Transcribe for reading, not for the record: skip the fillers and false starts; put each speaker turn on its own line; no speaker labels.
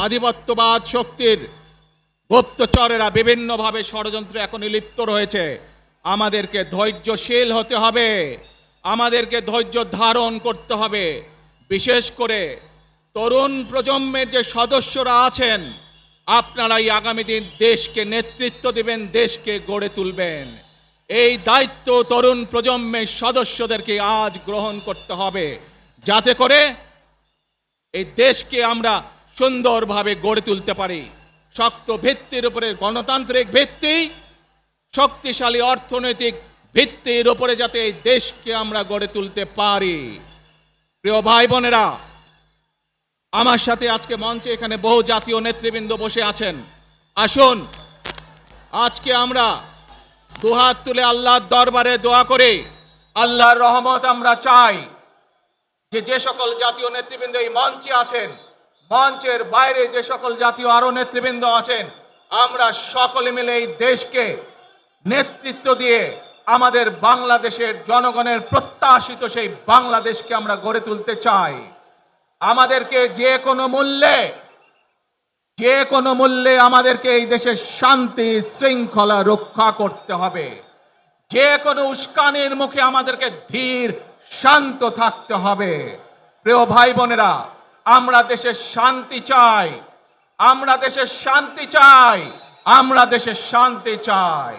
আধিপত্যবাদ শক্তির গুপ্তচরেরা বিভিন্নভাবে ষড়যন্ত্রে এখনই লিপ্ত রয়েছে। আমাদেরকে ধৈর্যশীল হতে হবে, আমাদেরকে ধৈর্য ধারণ করতে হবে। বিশেষ করে তরুণ প্রজন্মের যে সদস্যরা আছেন, আপনারাই আগামী দিন দেশকে নেতৃত্ব দিবেন, দেশকে গড়ে তুলবেন। এই দায়িত্ব তরুণ প্রজন্মের সদস্যদেরকে আজ গ্রহণ করতে হবে, যাতে করে এই দেশকে আমরা সুন্দরভাবে গড়ে তুলতে পারি। শক্ত ভিত্তির উপরে, গণতান্ত্রিক ভিত্তি, শক্তিশালী অর্থনৈতিক ভিত্তির উপরে যাতে এই দেশকে আমরা গড়ে তুলতে পারি। প্রিয় ভাই বোনেরা, আমার সাথে আজকে মঞ্চে এখানে বহু জাতীয় নেতৃবৃন্দ বসে আছেন। আসুন আজকে আমরা দুহাত তুলে আল্লাহর দরবারে দোয়া করে আল্লাহর রহমত আমরা চাই। যে সকল জাতীয় নেতৃবৃন্দ এই মঞ্চে আছেন, মঞ্চের বাইরে যে সকল জাতীয় আরো নেতৃবৃন্দ আছেন, আমরা সকলে মিলে এই দেশকে নেতৃত্ব দিয়ে আমাদের বাংলাদেশের জনগণের প্রত্যাশিত সেই বাংলাদেশকে আমরা গড়ে তুলতে চাই। আমাদেরকে যে কোনো মূল্যে আমাদেরকে এই দেশের শান্তি শৃঙ্খলা রক্ষা করতে হবে। যে কোনো উস্কানির মুখে আমাদেরকে ধীর শান্ত থাকতে হবে। প্রিয় ভাই বোনেরা, আমরা দেশের শান্তি চাই, আমরা দেশের শান্তি চাই, আমরা দেশের শান্তি চাই।